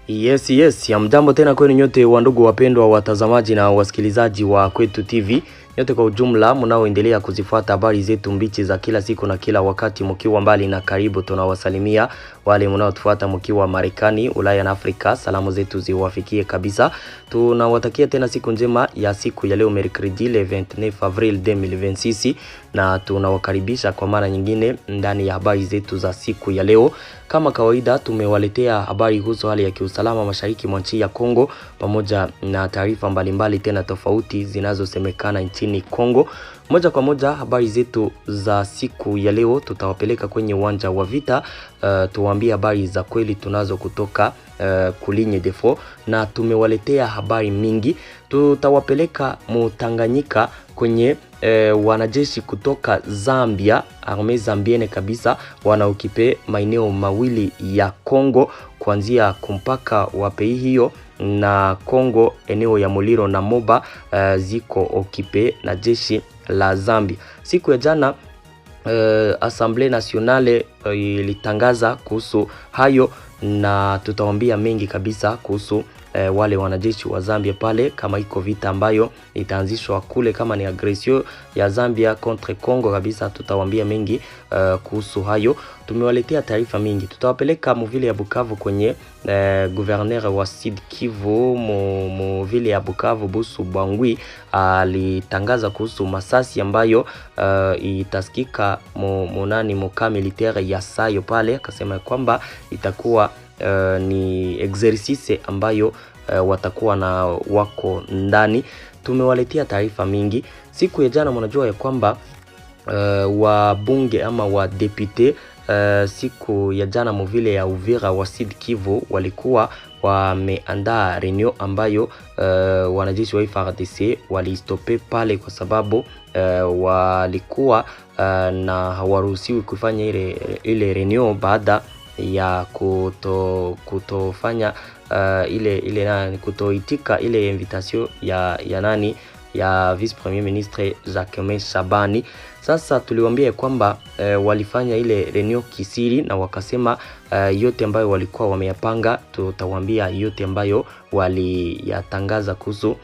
Yes, ya mjambo tena kwenu nyote wandugu wapendwa watazamaji na wasikilizaji wa Kwetu TV. Nyote kwa ujumla mnaoendelea kuzifuata habari zetu mbichi za kila siku na kila wakati mkiwa mbali na karibu, tunawasalimia. Wale mnaotufuata mkiwa Marekani, Ulaya na Afrika, salamu zetu ziwafikie kabisa. Tunawatakia tena siku njema ya siku ya leo mercredi le 29 Avril 2026 na tunawakaribisha kwa mara nyingine ndani ya habari zetu za siku ya leo. Kama kawaida tumewaletea habari kuhusu hali ya kiusalama mashariki mwa nchi ya Kongo pamoja na taarifa mbalimbali tena tofauti zinazosemekana nchini Kongo. Moja kwa moja habari zetu za siku ya leo tutawapeleka kwenye uwanja wa vita, tuwaambie habari za kweli tunazo kutoka kulinye defo, na tumewaletea habari mingi. Tutawapeleka Mutanganyika kwenye wanajeshi kutoka Zambia, arme zambiene kabisa, wanaokipe maeneo mawili ya Kongo kuanzia kumpaka wa pei hiyo na Kongo, eneo ya Muliro na Moba ziko okipe na jeshi la Zambia. Siku ya jana Assemblée Nationale ilitangaza kuhusu hayo, na tutawaambia mengi kabisa kuhusu wale wanajeshi wa Zambia pale, kama iko vita ambayo itaanzishwa kule, kama ni agression ya Zambia contre Congo kabisa, tutawaambia mengi kuhusu hayo. Tumewaletea taarifa mingi. Tutawapeleka mvile ya Bukavu kwenye gouverneur wa Sud Kivu mvile ya Bukavu Busu Bangui alitangaza kuhusu masasi ambayo itasikika moka militaire ya Sayo pale. Akasema kwamba itakuwa ni exercice ambayo watakuwa na wako ndani. Tumewaletea taarifa mingi. Siku ya jana mnajua ya kwamba wabunge ama wa depute siku ya jana mvile ya Uvira wa Sud Kivu walikuwa wameandaa reunion ambayo wanajeshi wa FARDC walistope pale kwa sababu walikuwa na hawaruhusiwi kufanya ile reunion baada ya kutofanya kutoitika ile invitation ya vice premier ministre Jacques Shabani. Sasa tuliwaambia kwamba walifanya ile reunion kisiri, na wakasema yote ambayo walikuwa wameyapanga tutawaambia yote ambayo waliyatangaza kuhusu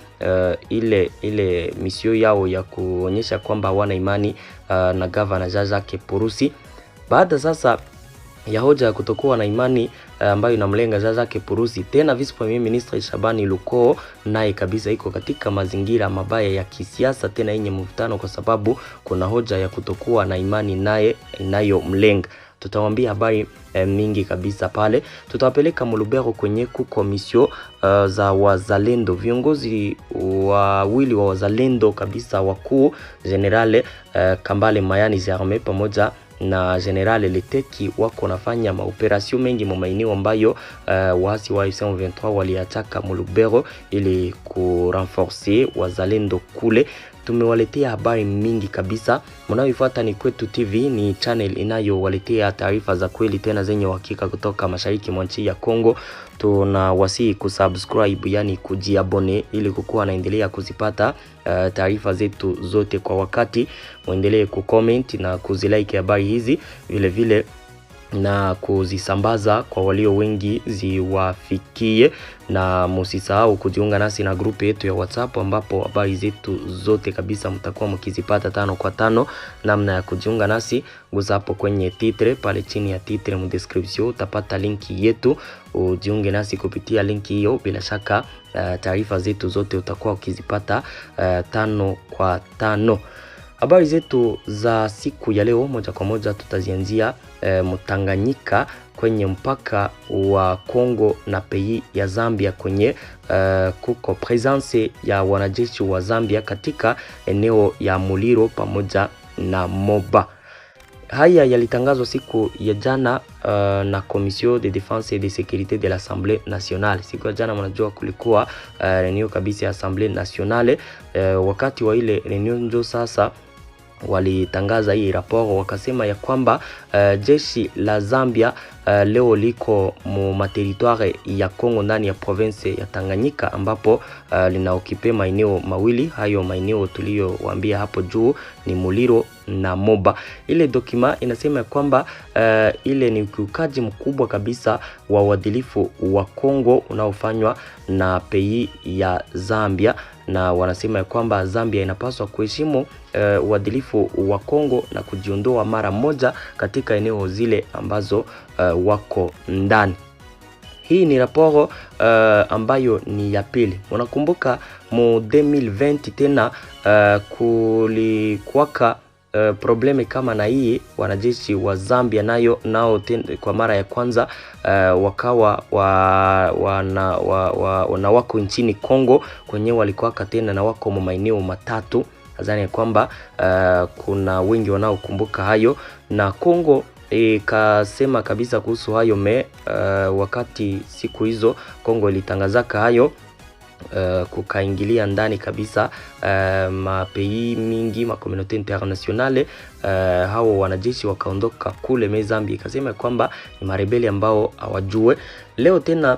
ile misio yao ya kuonyesha kwamba wana imani na governor Jacques Purusi. Baada sasa ya hoja ya kutokuwa na imani ambayo inamlenga Jacques Purusi, tena vice premier ministre Shabani Luko naye kabisa iko katika mazingira mabaya ya kisiasa tena yenye mvutano, kwa sababu kuna hoja ya kutokuwa na imani naye inayomlenga. Tutawaambia habari mingi kabisa pale. Tutawapeleka Mulubero kwenye komisio za wazalendo, viongozi wawili wa wazalendo kabisa wakuu, General Kambale Mayani Jarme pamoja na General Leteki wako nafanya maoperasyon mengi maeneo ambayo waasi wa M23 waliataka Mulubero ili kurenforcer wazalendo kule. Tumewaletea habari mingi kabisa. Mnaoifuata ni Kwetu TV, ni channel inayowaletea taarifa za kweli tena zenye uhakika kutoka mashariki mwa nchi ya Kongo. Tunawasihi kusubscribe, yani kujiabone, ili kukuwa naendelea kuzipata taarifa zetu zote kwa wakati. Muendelee kucomment na kuzilike habari hizi, vile vile na kuzisambaza kwa walio wengi ziwafikie, na msisahau kujiunga nasi na grupu yetu ya WhatsApp ambapo habari zetu zote kabisa mtakuwa mkizipata 5 kwa 5. Namna ya kujiunga nasi, gusa hapo kwenye titre, pale chini ya titre mu description utapata linki yetu, ujiunge nasi kupitia linki hiyo. Bila shaka taarifa zetu zote utakuwa ukizipata 5 kwa 5. Habari zetu za siku ya leo moja kwa moja tutazianzia Mutanganyika kwenye mpaka wa Kongo na pei ya Zambia, kwenye kuko presence ya wanajeshi wa Zambia katika eneo ya Muliro pamoja na Moba. Haya yalitangazwa siku ya jana na Commission de Défense et de Sécurité de l'Assemblée Nationale. Siku ya jana mnajua kulikuwa reunion kabisa ya Assemblée Nationale. Wakati wa ile reunion ndio sasa walitangaza hii raporo, wakasema ya kwamba jeshi la Zambia leo liko mu materitoire ya Kongo ndani ya province ya Tanganyika, ambapo linaokipe maeneo mawili. Hayo maeneo tuliyowaambia hapo juu ni Muliro na Moba. Ile dokima inasema ya kwamba ile ni ukiukaji mkubwa kabisa wa uadilifu wa Kongo unaofanywa na pei ya Zambia, na wanasema ya kwamba Zambia inapaswa kuheshimu uadilifu wa Kongo na kujiondoa mara moja katika eneo zile ambazo wako ndani. Hii ni raporo ambayo ni ya pili. Unakumbuka mu 2020 tena kulikuwaka probleme kama na hii. Wanajeshi wa Zambia nao kwa mara ya kwanza wakawa na wako nchini Kongo kwenye walikuwaka tena na wako maeneo matatu. Nadhani kwamba kuna wengi wanaokumbuka hayo, na Kongo ikasema kabisa kuhusu hayo wakati siku hizo Kongo ilitangazaka hayo, kukaingilia ndani kabisa mapei mingi, ma communauté internationale. Hao wanajeshi wakaondoka kule Zambia, ikasema kwamba ni marebeli ambao hawajue. Leo tena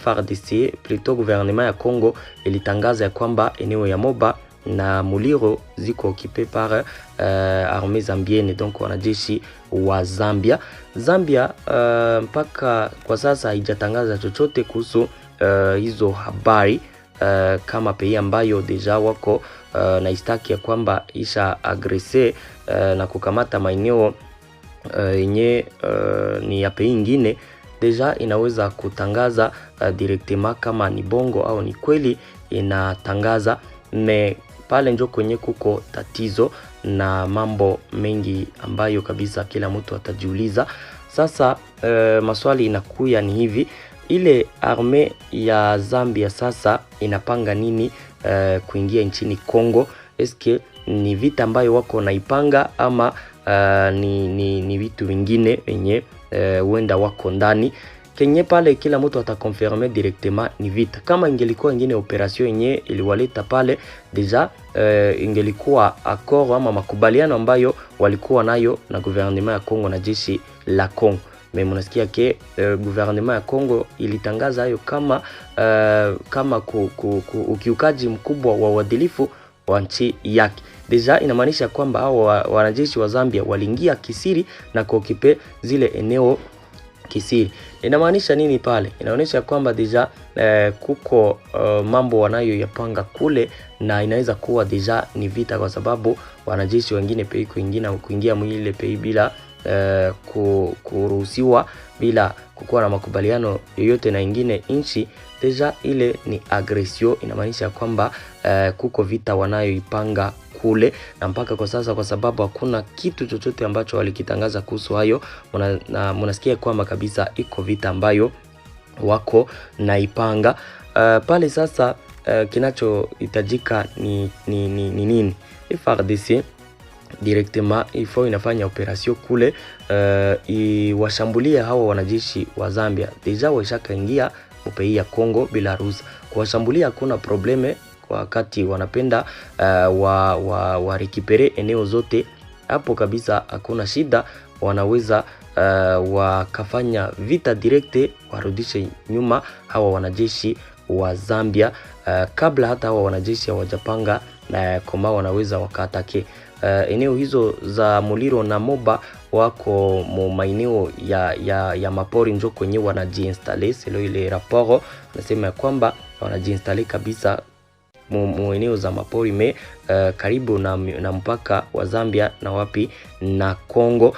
FARDC plutôt gouvernement ya Kongo ilitangaza ya kwamba eneo ya Moba na Muliro ziko occupé par armée zambienne, donc wanajeshi wa Zambia. Zambia mpaka kwa sasa haijatangaza chochote kuhusu hizo habari, kama pei ambayo deja wako na istaki ya kwamba isha agrese na kukamata maeneo yenye ni ya pei nyingine, deja inaweza kutangaza directement kama ni bongo au ni kweli inatangaza. Pale njo kwenye kuko tatizo na mambo mengi ambayo kabisa kila mtu atajiuliza. Sasa maswali inakuya ni hivi: ile arme ya Zambia sasa inapanga nini kuingia nchini Kongo? Eske ni vita ambayo wako naipanga ama ni vitu vingine wenye huenda wako ndani? Kenye pale kila mtu atakonfirme directement ni vita. Kama ingelikuwa ingine operation yenye iliwaleta pale deja, ingelikuwa accord ama makubaliano ambayo walikuwa nayo na gouvernement ya Kongo na jeshi la Kongo. Mais mnasikia ke gouvernement ya Kongo ilitangaza hayo kama ukiukaji mkubwa wa uadilifu wa nchi yake. Deja inamaanisha kwamba hao wanajeshi wa Zambia waliingia kisiri na kuokipe zile eneo kisiri. Inamaanisha nini pale? Inaonyesha kwamba deja kuko mambo wanayoyapanga kule, na inaweza kuwa deja ni vita, kwa sababu wanajeshi wengine pei kuingia mwile pei bila kuruhusiwa, bila kukuwa na makubaliano yoyote na ingine nchi, deja ile ni agression. Inamaanisha kwamba kuko vita wanayoipanga kule, na mpaka kwa sasa kwa sababu hakuna kitu chochote ambacho walikitangaza kuhusu hayo, na mnasikia kwamba kabisa iko vita ambayo wako naipanga pale. Sasa kinachohitajika ni nini? FARDC directement ifo inafanya operation kule, iwashambulie hawa wanajeshi wa Zambia. Deja washakaingia mpei ya Kongo bila ruhusa. Kuwashambulia hakuna probleme, wakati wanapenda rekipere eneo zote, hapo kabisa hakuna shida. Wanaweza wakafanya vita direkte, warudishe nyuma hawa wanajeshi wa Zambia kabla hata hawa wanajeshi hawajapanga kama wanaweza wakatake eneo hizo za Muliro na Moba. Wako maeneo ya mapori njo kwenye wanajiinstale. Selo ile raporo nasema kwamba wanajiinstale kabisa eneo za mapori karibu na mpaka wa Zambia na wapi na Kongo.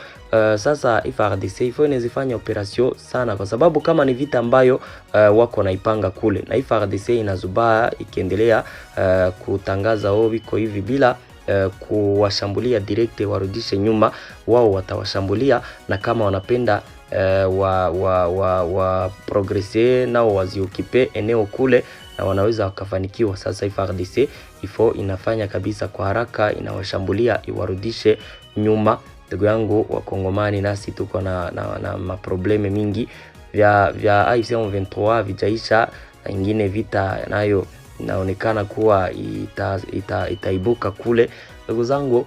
Sasa FARDC ifo inazifanya operation sana, kwa sababu kama ni vita ambayo wako naipanga kule, na FARDC inazubaa ikiendelea kutangaza wiko hivi bila kuwashambulia direct warudishe nyuma, wao watawashambulia, na kama wanapenda wa progresser nao waziokipe eneo kule, na wanaweza wakafanikiwa. Sasa FARDC ifo inafanya kabisa kwa haraka, inawashambulia iwarudishe nyuma. Ndugu yangu wa Kongomani, nasi tuko na maprobleme mingi vya AFC M23 vijaisha, na ingine vita nayo inaonekana kuwa itaibuka kule. Ndugu zangu,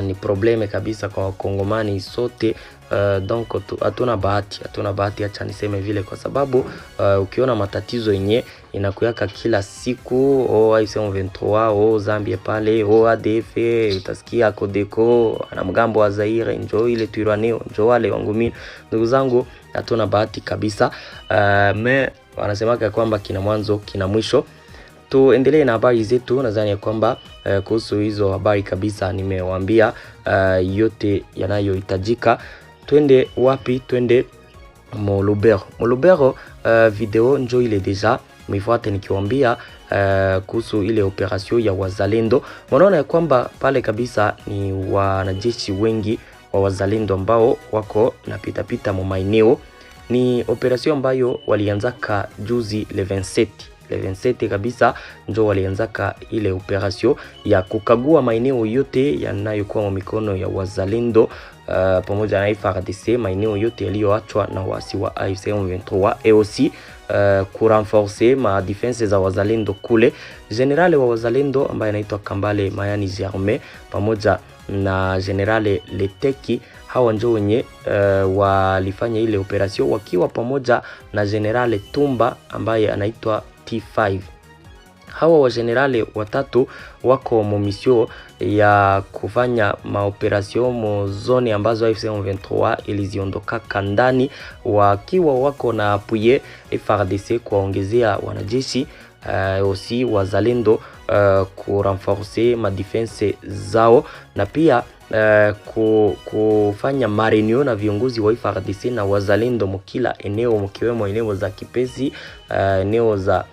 ni probleme kabisa kwa Wakongomani sote. Donc hatuna bahati, acha niseme vile, kwa sababu ukiona matatizo yenye inakuyaka kila siku, M23 Zambia pale, ADF, utasikia Codeco na mgambo wa Zaire, njoo ile Twirwaneho, njoo wale wangumini. Ndugu zangu, hatuna bahati kabisa. Me wanasemaka kwamba kina mwanzo kina mwisho. Tuendelee na habari zetu. Nadhani ya kwamba kuhusu hizo habari kabisa nimewaambia yote yanayohitajika. Twende wapi? Twende Lubero. Video njoo ile deja mwifuate nikiwaambia kuhusu ile operation ya wazalendo. Mnaona ya kwamba pale kabisa ni wanajeshi wengi wa wazalendo ambao wako na pita maeneo. Ni operation ambayo walianzaka juzi le 27 kabisa, ndio walianzaka ile operation ya kukagua maeneo yote yanayokuwa mikono ya wazalendo pamoja na FARDC, maeneo yote yaliyoachwa na wasi wa AFC M23, et aussi kurenforcer ma defense za wazalendo kule. Generale wa wazalendo ambaye anaitwa Kambale Mayani Germain pamoja na Generale Leteki, hawa ndio wenye walifanya ile operation wakiwa pamoja na Generale Tumba ambaye anaitwa T5. Hawa wa generale watatu wako momisio ya kufanya maoperation mo zone ambazo AFC M23 iliziondoka kandani, wakiwa wako na apuye FARDC kuongezea wanajeshi aussi wazalendo kurenforcer ma defense zao, na pia kufanya marenio na viongozi wa FARDC na wazalendo mkila eneo, mkiwemo eneo za Kipezi, eneo za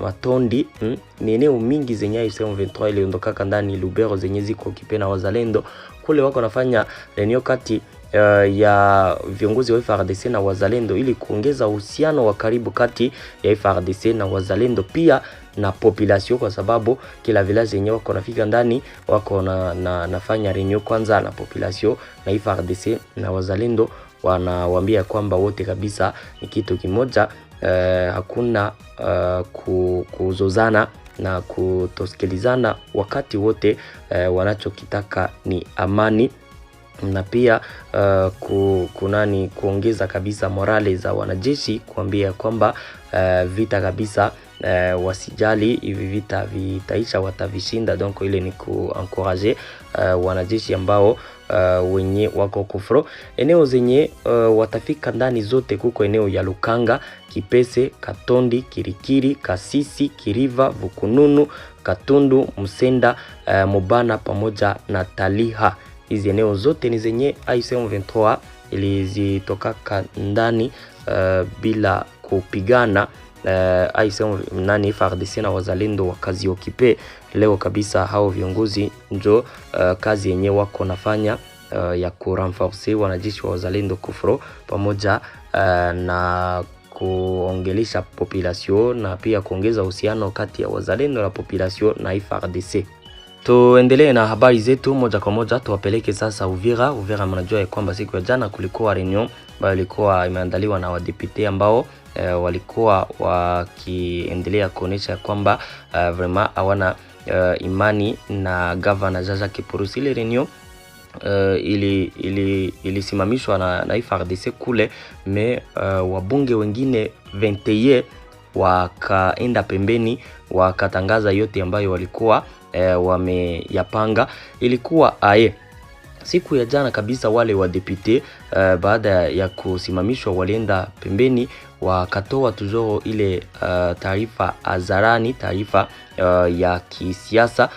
Matondi. Ni eneo mingi zenye AFC M23 iliondoka ndani Lubero zenye ziko kipena wazalendo kule, wako nafanya renio kati ya viongozi wa FARDC na wazalendo ili kuongeza uhusiano wa karibu kati ya FARDC na wazalendo pia na population, kwa sababu kila village yenyewe wako nafika ndani wako nafanya renio kwanza na population na FARDC na wazalendo wanawaambia kwamba wote kabisa ni kitu kimoja. Hakuna kuzozana na kutosikilizana, wakati wote wanachokitaka ni amani, na pia kuongeza kabisa morale za wanajeshi, kuambia kwamba vita kabisa wasijali, hivi vita vitaisha, watavishinda. Donc ile ni kuencourager wanajeshi ambao wenye wako kufro eneo zenye watafika ndani zote, kuko eneo ya Lukanga, Kipese, Katondi, Kirikiri, Kasisi, Kiriva, Vukununu, Katundu, Musenda, Mobana pamoja na Taliha. Hizi eneo zote ni zenye AFC M23 ilizitoka ndani bila kupigana. FARDC na wazalendo wakazi okipe leo kabisa. Hao viongozi njo kazi yenye wako nafanya ya kurenforcer wanajeshi wa wazalendo kufro pamoja na kuongelesha population na pia kuongeza uhusiano kati ya wazalendo na population na FARDC. Tuendelee na habari zetu moja kwa moja, tuwapeleke sasa Uvira. Mnajua ya kwamba siku ya jana kulikuwa reunion ambayo ilikuwa imeandaliwa na wadepute ambao walikuwa wakiendelea kuonesha kwamba vraiment hawana imani na governor Jean-Jacques Purusi. Ile reunion ilisimamishwa na FARDC kule, me wabunge wengine 21 wakaenda pembeni, wakatangaza yote ambayo walikuwa wameyapanga. Ilikuwa siku ya jana kabisa, wale wa depute baada ya kusimamishwa walienda pembeni, wakatoa tujoro ile taarifa hadharani, taarifa ya kisiasa.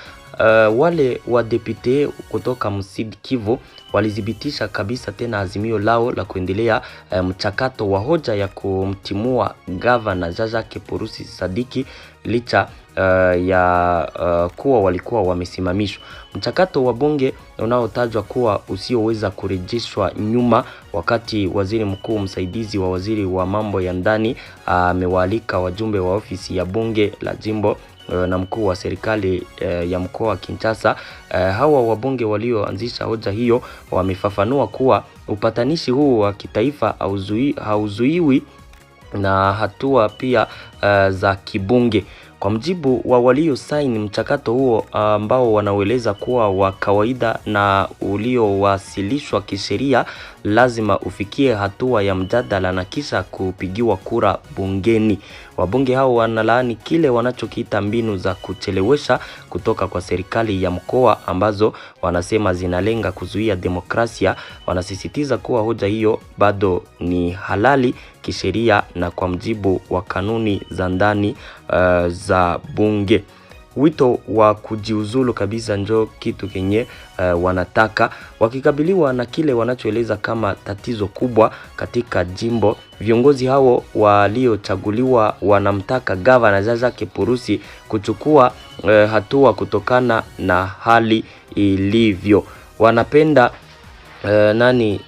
Wale wa depute kutoka Msidi Kivu walizibitisha kabisa tena azimio lao la kuendelea mchakato wa hoja ya kumtimua governor Jean-Jacques Purusi Sadiki, licha ya kuwa walikuwa wamesimamishwa. Mchakato wa bunge unaotajwa kuwa usioweza kurejeshwa nyuma, wakati waziri mkuu msaidizi wa waziri wa mambo ya ndani amewaalika wajumbe wa ofisi ya bunge la jimbo na mkuu wa serikali ya mkoa wa Kinshasa. Hawa wabunge walioanzisha hoja hiyo wamefafanua kuwa upatanishi huu wa kitaifa hauzuiwi na hatua pia za kibunge. Kwa mjibu wa walio saini mchakato huo ambao wanaueleza kuwa wa kawaida na uliowasilishwa kisheria, lazima ufikie hatua ya mjadala na kisha kupigiwa kura bungeni. Wabunge hao wanalaani kile wanachokiita mbinu za kuchelewesha kutoka kwa serikali ya mkoa ambazo wanasema zinalenga kuzuia demokrasia. Wanasisitiza kuwa hoja hiyo bado ni halali kisheria na kwa mjibu wa kanuni za ndani za bunge. Wito wa kujiuzulu kabisa njo kitu kenye wanataka, wakikabiliwa na kile wanachoeleza kama tatizo kubwa katika jimbo. Viongozi hao waliochaguliwa wanamtaka Gavana Jean-Jacques Purusi kuchukua hatua kutokana na hali ilivyo. Wanapenda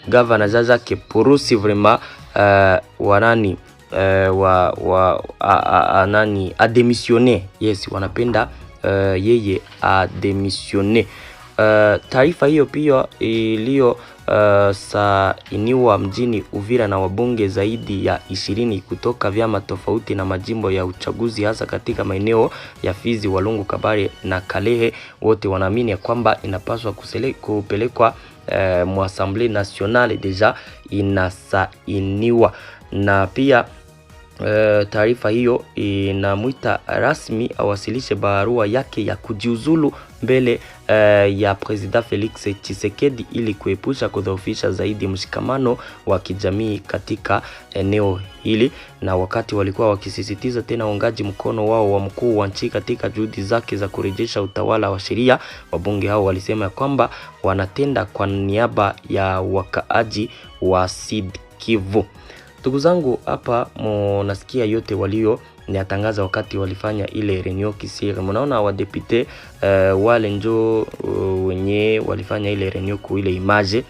Gavana Jean-Jacques Purusi vraiment ademissione. Yes, wanapenda yeye ademissione. Taarifa hiyo pia iliyo sainiwa mjini Uvira na wabunge zaidi ya 20 kutoka vyama tofauti na majimbo ya uchaguzi, hasa katika maeneo ya Fizi, Walungu, Kabare na Kalehe. Wote wanaamini kwamba inapaswa kupelekwa mu Assemblée Nationale, deja inasainiwa. Na pia taarifa hiyo inamuita rasmi awasilishe barua yake ya kujiuzulu mbele ya President Felix Tshisekedi ili kuepusha kudhoofisha zaidi mshikamano wa kijamii katika eneo hili. Na wakati walikuwa wakisisitiza tena uungaji mkono wao wa mkuu wa nchi katika juhudi zake za kurejesha utawala wa sheria, wabunge hao walisema kwamba wanatenda kwa niaba ya wakaaji wa Sud Kivu. Ndugu zangu, hapa mnasikia yote walio niatangaza wakati walifanya ile reunion kisiri. Mnaona wa député wale njo wenye walifanya ile reunion ku ile image.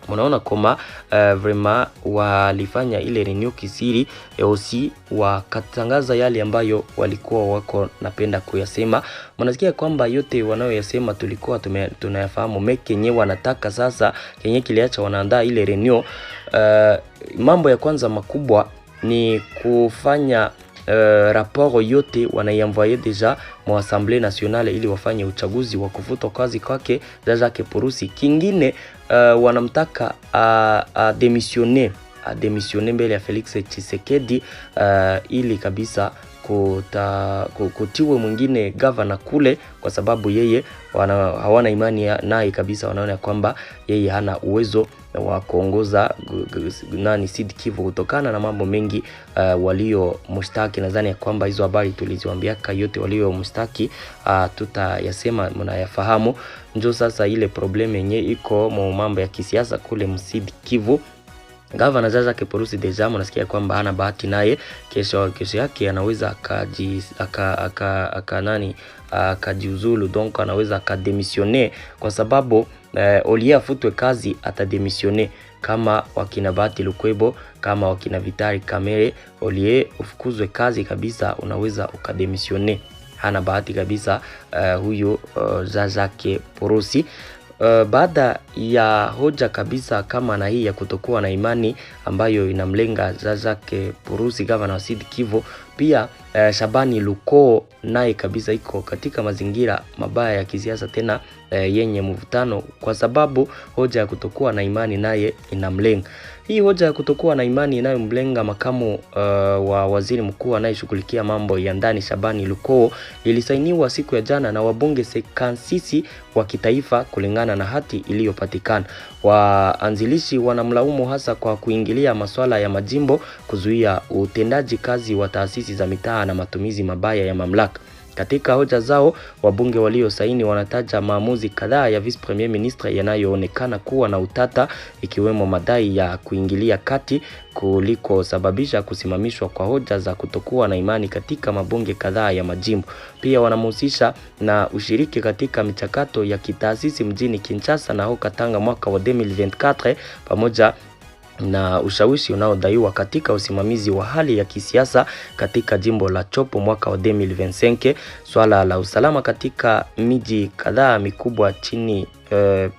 Mnaona kama vraiment walifanya ile reunion kisiri, aussi wakatangaza yale ambayo walikuwa wako napenda kuyasema. Mnasikia kwamba yote wanayoyasema tulikuwa tunayafahamu. Mekenye wanataka sasa, kenye kiliacha wanaandaa ile reunion, mambo ya kwanza makubwa ni kufanya rapport yote wanaienvoyer deja mu Assemblée Nationale ili wafanye uchaguzi wa kufuta kazi kwake Jean-Jacques Purusi. Kingine wanamtaka ademissione mbele ya Felix Tshisekedi ili kabisa kutiwe mwingine governor kule, kwa sababu yeye hawana imani naye kabisa. Wanaona kwamba yeye hana uwezo wa kuongoza Sud Kivu kutokana na mambo mengi walio mustaki. Nadhani kwamba hizo habari tuliziwaambiaka yote walio mustaki, tutayasema mnayafahamu. Ndio sasa ile problem yenye iko mambo ya kisiasa kule Sud Kivu. Gavana Jean-Jacques Purusi deja mnasikia kwamba hana bahati naye, kesho yake anaweza akajiuzulu, donc anaweza akademissione, kwa sababu Olia afutwe kazi atademissione. Kama wakina Bahati Lukwebo, kama wakina Vitali Kamere, Olie ufukuzwe kazi kabisa, unaweza ukademissione. Hana bahati kabisa huyo Jean-Jacques Purusi. Baada ya hoja kabisa kama na hii ya kutokuwa na imani ambayo inamlenga Jean-Jacques Purusi, gavana wa Sud Kivu, pia Shabani Luko naye kabisa iko katika mazingira mabaya ya kisiasa tena yenye mvutano, kwa sababu hoja ya kutokuwa na imani naye inamlenga. Hii hoja ya kutokuwa na imani inayomlenga makamu wa waziri mkuu anayeshughulikia mambo ya ndani Shabani Luko ilisainiwa siku ya jana na wabunge 56 wa kitaifa kulingana na hati iliyopatikana. Waanzilishi wanamlaumu hasa kwa kuingilia masuala ya majimbo, kuzuia utendaji kazi wa taasisi za mitaa na matumizi mabaya ya mamlaka. Katika hoja zao, wabunge walio saini wanataja maamuzi kadhaa ya Vice Premier Ministre yanayoonekana kuwa na utata, ikiwemo madai ya kuingilia kati kuliko sababisha kusimamishwa kwa hoja za kutokuwa na imani katika mabunge kadhaa ya majimbo. Pia wanamhusisha na ushiriki katika michakato ya kitaasisi mjini Kinshasa na huko Katanga mwaka wa 2024, pamoja na ushawishi unaodaiwa katika usimamizi wa hali ya kisiasa katika jimbo la Chopo mwaka wa 2025. Swala la usalama katika miji kadhaa mikubwa chini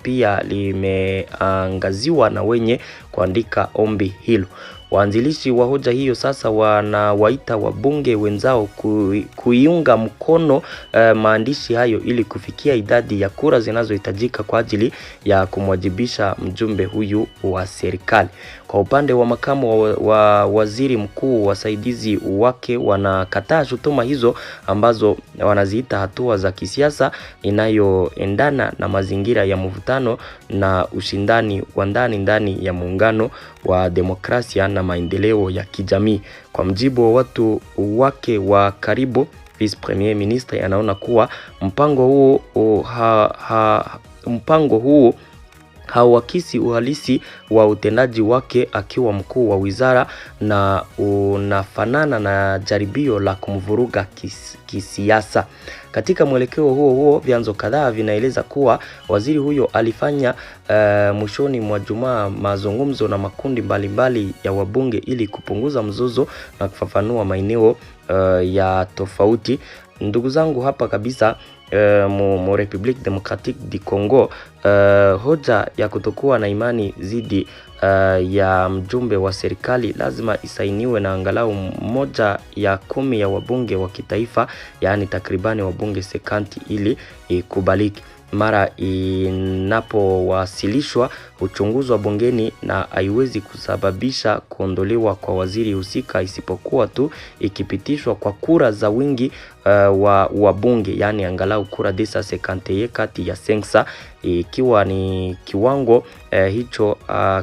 pia limeangaziwa na wenye kuandika ombi hilo. Waanzilishi wa hoja hiyo sasa wanawaita wabunge wenzao kuiunga mkono maandishi hayo ili kufikia idadi ya kura zinazohitajika kwa ajili ya kumwajibisha mjumbe huyu wa serikali. Kwa upande wa makamu wa waziri mkuu, wasaidizi wake wanakataa shutuma hizo ambazo wanaziita hatua za kisiasa inayoendana na mazingira ya mvutano na ushindani wa ndani ya muungano wa demokrasia na maendeleo ya kijamii. Kwa mjibu wa watu wake wa karibu, Vice Premier Ministre anaona kuwa mpango huo hauakisi uhalisi wa utendaji wake akiwa mkuu wa wizara na unafanana na jaribio la kumvuruga kisiasa. Katika mwelekeo huo, vyanzo kadhaa vinaeleza kuwa waziri huyo alifanya mwishoni mwa Jumaa mazungumzo na makundi mbalimbali ya wabunge ili kupunguza mzozo na kufafanua maeneo ya tofauti. Ndugu zangu, hapa kabisa mu Republique Democratique du Congo, hoja ya kutokuwa na imani zidi ya mjumbe wa serikali lazima isainiwe na angalau 1/10 ya wabunge wa kitaifa, yaani takribani wabunge 50 ili ikubaliki. Mara inapowasilishwa uchunguzwa bungeni na haiwezi kusababisha kuondolewa kwa waziri husika isipokuwa tu ikipitishwa kwa kura za wingi wa wabunge, yani angalau kura 250 kati ya 500. Ikiwa ni kiwango hicho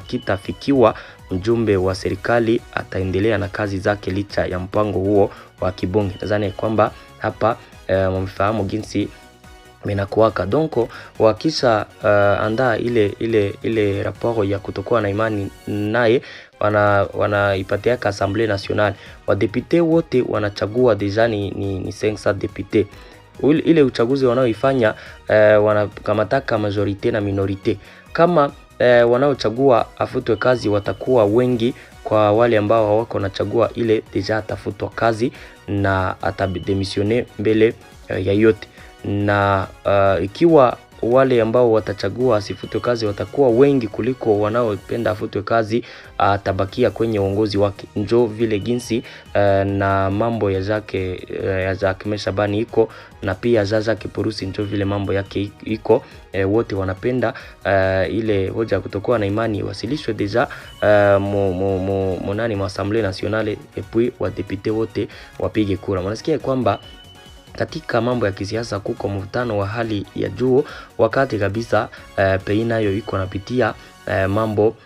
kitafikiwa, mjumbe wa serikali ataendelea na kazi zake licha ya mpango huo wa kibunge. Nadhani kwamba hapa mmefahamu jinsi minakuwaka. Donko wakisha andaa ile raporo ya kutokuwa na imani naye, wanaipatia ka Assemblée Nationale. Wadepute wote wanachagua deja ni 500 depute. Ile uchaguzi wanaoifanya wanakamataka majorite na minorite. Kama wanaochagua afutwe kazi watakuwa wengi, kwa wale ambao hawako nachagua ile deja atafutwa kazi na atademissione mbele ya yote. Na ikiwa wale ambao watachagua asifutwe kazi watakuwa wengi kuliko wanaopenda afutwe kazi, atabakia kwenye uongozi wake. Njo vile jinsi na mambo ya Jacques Shabani iko, na pia Jacques Purusi njo vile mambo yake iko. Wote wanapenda ile hoja kutokuwa na imani wasilishwe deja mu Assemblée Nationale, et puis wa député wote wapige kura. Mnasikia kwamba katika mambo ya kisiasa kuko mvutano wa hali ya juu, wakati kabisa pei nayo iko napitia mambo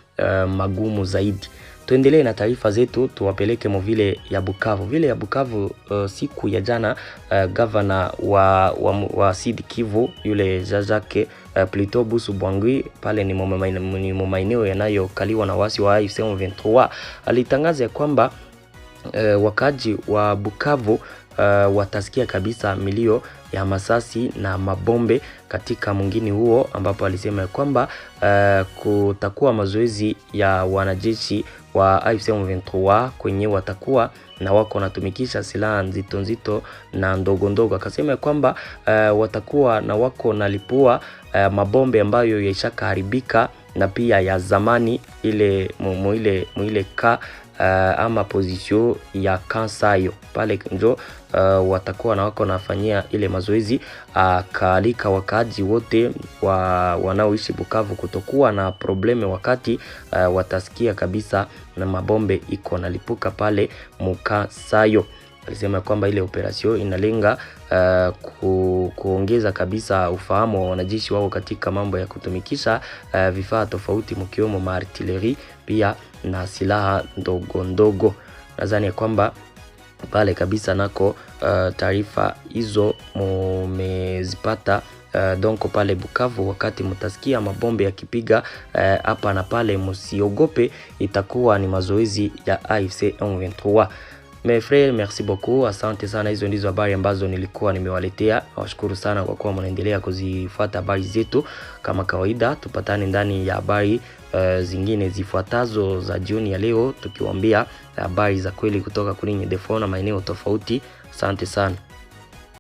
magumu zaidi. Tuendelee na taarifa zetu, tuwapeleke vile ya Bukavu. Vile ya Bukavu, siku ya jana governor wa Sud Kivu yule Jacques Plutôt Busu Bwangwi, pale ni maeneo yanayokaliwa na wasi wa AFC M23, alitangaza kwamba wakaji wa Bukavu watasikia kabisa milio ya masasi na mabombe katika mwingine huo, ambapo alisema kwamba kutakuwa mazoezi ya wanajeshi wa AFC M23 kwenye watakuwa na wako natumikisha silaha nzito na ndogo. Akasema kwamba watakuwa na wako nalipua mabombe ambayo yashakaharibika na pia ya zamani ile muile ama position ya Kansayo pale njo watakuwa na wako nafanyia ile mazoezi. Kaalika wakaji wote wanaoishi Bukavu kutokuwa na probleme wakati watasikia kabisa na mabombe iko nalipuka pale Mukansayo. Alisema kwamba ile operation inalenga kuongeza kabisa ufahamu wa wanajeshi wao katika mambo ya kutumikisha vifaa tofauti mkiwemo maartillerie pia na silaha ndogo. Nadhani kwamba pale kabisa nako taarifa hizo mmezipata. Donc pale Bukavu wakati mtasikia mabombe yakipiga hapa na pale, msiogope, itakuwa ni mazoezi ya AFC M23. Mes frères, merci beaucoup. Asante sana, hizo ndizo habari ambazo nilikuwa nimewaletea. Nawashukuru sana kwa kuwa mnaendelea kuzifuata habari zetu. Kama kawaida, tupatane ndani ya habari zingine zifuatazo za jioni ya leo, tukiwaambia habari za kweli kutoka kwenye defo na maeneo tofauti. Asante sana.